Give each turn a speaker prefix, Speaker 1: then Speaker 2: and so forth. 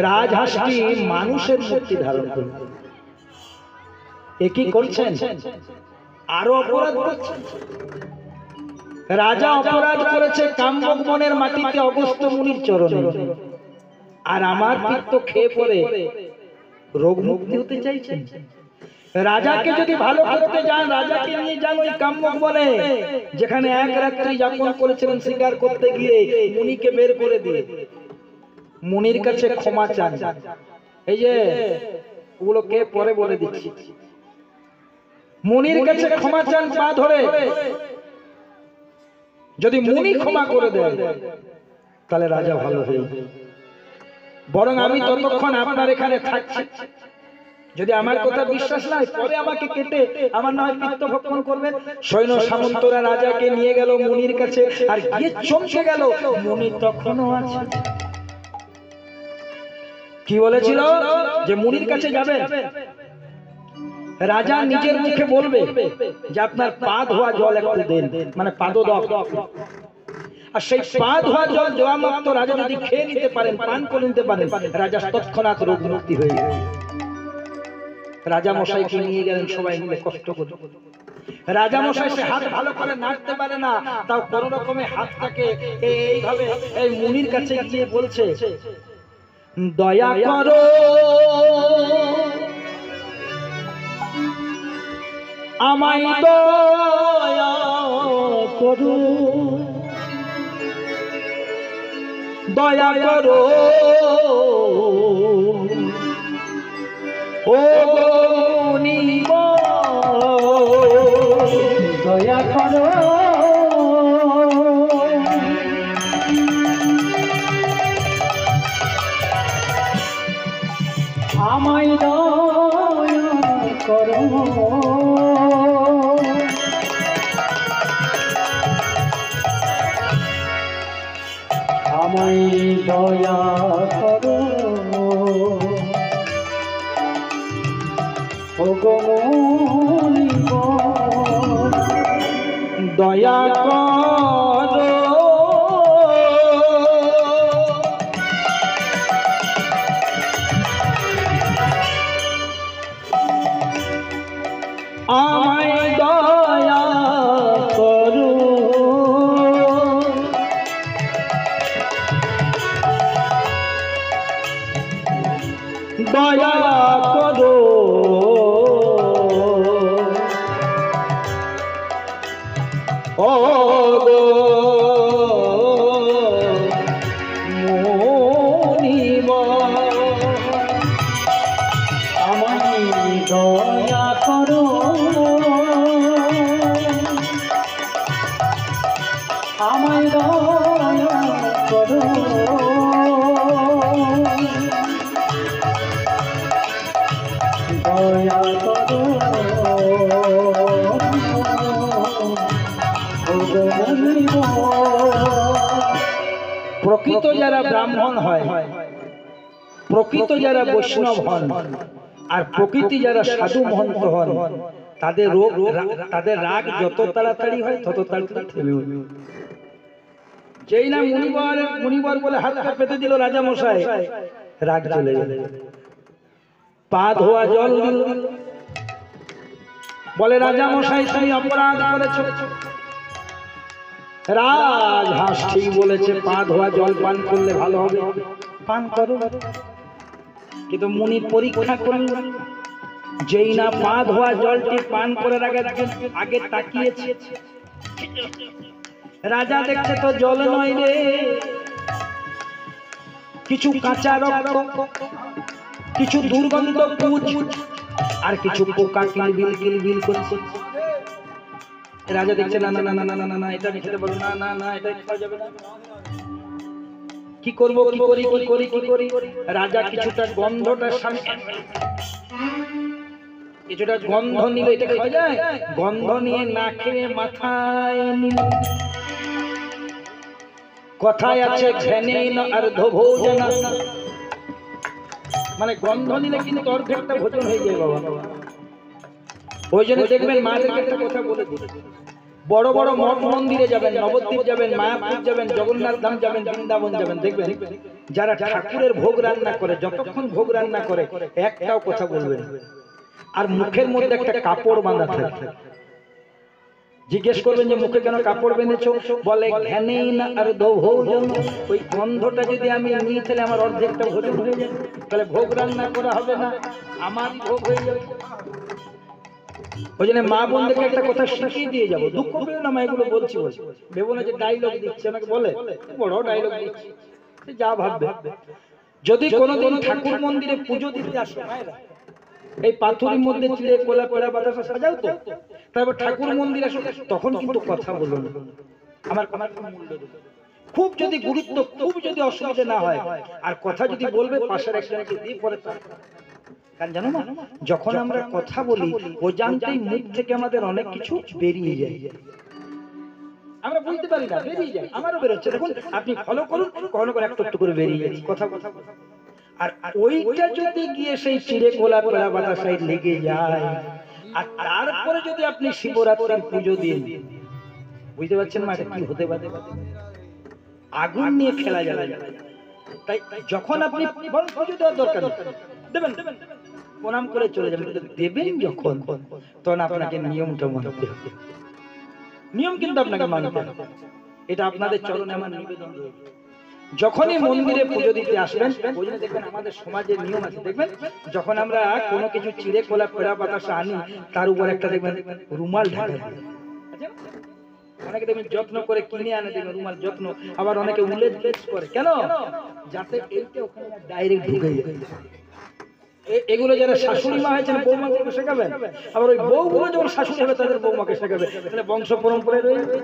Speaker 1: রাজহাঁসটি মানুষের মূর্তি ধারণ করল। একই করছেন, আরো অপরাধ করছেন। রাজা অপরাধ করেছে কাম্যক বনের মাটিতে অগস্ত্য মুনির চরণে, আর আমার পিত্ত খেয়ে পড়ে রোগ মুক্তি হতে চাইছেন। রাজাকে যদি ভালো করতে যান, রাজাকে নিয়ে যান ওই কাম্যক বনে, যেখানে এক রাত্রি যাপন করেছিলেন শিকার করতে গিয়ে, মুনিকে বের করে দিয়ে মুনির কাছে ক্ষমা চান। এই যে ওগুলোকে পরে বলে দিচ্ছি। মুনির কাছে ক্ষমা চান পা ধরে। যদি মুনি ক্ষমা করে দেয় তাহলে রাজা ভালো হয়ে, বরং আমি ততক্ষণ আপনার এখানে থাকছি। যদি আমার কথা বিশ্বাস নাই, পরে আমাকে কেটে আমার না হয় পিত্ত ভক্ষণ করবেন। সৈন্য সামন্তরা রাজাকে নিয়ে গেল মুনির কাছে, আর গিয়ে চমকে গেল মুনি তখনও আছে। কি বলেছিল যে মুনির কাছে যাবেন, রাজা নিজের মুখে বলবে যে আপনার পা ধোয়া জল একটু দেন, মানে পাদোদক। আর সেই পা ধোয়া জল দেওয়া মাত্র রাজা যদি খেয়ে নিতে পারেন, পান করে নিতে পারেন, রাজা তৎক্ষণাৎ রোগ মুক্তি হয়ে যাবে। রাজা মশাইকে নিয়ে গেলেন সবাই মিলে কষ্ট করে। রাজা মশাই সে হাত ভালো করে নাড়তে পারে না, তাও কোন রকমে হাতটাকে এইভাবে এই মুনির কাছে গিয়ে বলছে, দয়া করো আমায়, দয়া করো, দয়া করো ও মুনিব, দয়া করো আমায়, দয়া করো আমায়, দয়া করো ও গো মুনিব, দয়া করো আমায়, দয়া করো দয়া করো ও গো মুনিব, আমায় দয়া করো আমায়, দয়া করো দয়া করো ও গো মুনিব। প্রকৃত যারা ব্রাহ্মণ হয়, প্রকৃত যারা বৈষ্ণব হন, আর প্রকৃতি যারা সাধু মহন্ত হন, তাদের রাগ যত তাড়াতাড়ি হয় তত তাড়াতাড়ি থেমে উঠবে। যেই না মুনিবর বলে হাতটা পেতে দিল রাজা মশাই, রাগ চলে গেল। পা ধোয়া জল দিল, বলে রাজা মশাই তুমি অপরাধ করেছো। রাজহাঁস ঠিক বলেছে, পা ধোয়া জল পান করলে ভালো হবে, পান করো। কিন্তু মুনি পরীক্ষা করলেন, যেই না পা ধোয়া জলটি পান করার আগে তাকিয়েছে, রাজা দেখছে তো জল নয় রে, কিছু কাঁচা রক্ত, কিছু দুর্গন্ধ পুঁজ, আর কিছু পোকা কিলবিল কিলবিল করছে। রাজা দেখছে না না না না না না, এটা খেতে পারবো না, না না এটা খাওয়া যাবে না। কি করব, কি করি কি করি কি করি। রাজা কিছুটা গন্ধটার সামনে, কিছুটা গন্ধ নিল, এটা খাওয়া যায়, গন্ধ নিয়ে না খেয়ে মাথায় নিল। কথায় আছে ঘ্যানেন অর্ধভোজনা, মানে গন্ধ নিলে কিন্তু অর্ধেকটা ভোজন হয়ে যায় বাবা। ওই জন্য দেখবেন মায়ের একটা কথা বলে দিই, বড় বড় মঠ মন্দিরে যাবেন, নবদ্বীপ যাবেন, মায়াপুর যাবেন, জগন্নাথ ধাম যাবেন, বৃন্দাবন যাবেন, দেখবেন যারা ঠাকুরের ভোগ রান্না করে, যতক্ষণ ভোগ রান্না করে একটাও কথা বলবে না, আর মুখের মধ্যে একটা কাপড় বাঁধা থাকে। জিজ্ঞেস করবেন যে মুখে কেন কাপড় বেঁধেছো, বলে ঘ্যানেই না আর দো ভোজন, ওই গন্ধটা যদি আমি নিই তাহলে আমার অর্ধেকটা ভোজন হয়ে যাবে, তাহলে ভোগ রান্না করা হবে না, আমার ভোগ হয়ে যাবে। ওই জন্য মা বোনদেরকে একটা কথা শিখিয়ে দিয়ে যাবো, দুঃখ পেও না, মা এগুলো বলছি ভেবো না যে ডায়লগ দিচ্ছে, আমাকে বলে বড় ডায়লগ দিচ্ছি, যা ভাববে। যদি কোনোদিন ঠাকুর মন্দিরে পুজো দিতে আসো মায়েরা, এই পাথরের মধ্যে চিড়ে কোলা পোড়া বাতাসা সাজাও তো, তারপর ঠাকুর মন্দির আসো, তখন কিন্তু কথা বলো না, আমার মূল্য দেবে। খুব যদি গুরুত্ব, খুব যদি অসুবিধা না হয়, আর কথা যদি বলবে পাশের একজনকে দিয়ে পরে, কারণ জানো না, যখন আমরা কথা বলি অজান্তেই মুখ থেকে আমাদের অনেক কিছু বেরিয়ে যায়, আমরা বুঝতে পারি না, বেরিয়ে যায়। আমারও বেরোচ্ছে, দেখুন আপনি ফলো করুন, কখনো করে একটু একটু করে বেরিয়ে যায় কথা কথা। আর ওইটা যদি গিয়ে সেই চিড়ে কোলা পোড়া বাতাসায় লেগে যায়, আর তারপরে যদি আপনি শিবরাত্রির পুজো দিন, বুঝতে পারছেন মা কি হতে পারে, আগুন নিয়ে খেলা যাবে। তাই যখন আপনি পুজো দেওয়ার দরকার দেবেন, প্রণাম করে চলে যাবেন, দেবেন যখন, তখন আপনাকে নিয়মটা মানতে হবে, নিয়ম কিন্তু আপনাকে মানতে হবে। এটা আপনাদের চরণে আমার নিবেদন রয়েছে। যখনই মন্দিরে পুজো দিতে আসবেন, দেখবেন আমাদের সমাজের নিয়ম আছে, দেখবেন যখন আমরা কোনো কিছু চিড়ে কোলা পোড়া বাতাসা আনি, তার উপর একটা দেখবেন রুমাল ঢাকা, অনেকে দেখবেন যত্ন করে কিনে আনে, দেখবেন রুমাল যত্ন, আবার অনেকে উলেট করে, কেন, যাতে এইটা ওখানে ডাইরেক্ট ঢুকে যায়। এগুলো যারা শাশুড়ি মা হয়েছেন বৌমাকে শেখাবেন, আবার ওই বউগুলো যখন শাশুড়ি হবে তাদের বৌমাকে শেখাবে, তাহলে বংশ পরম্পরায় রয়ে যাবে।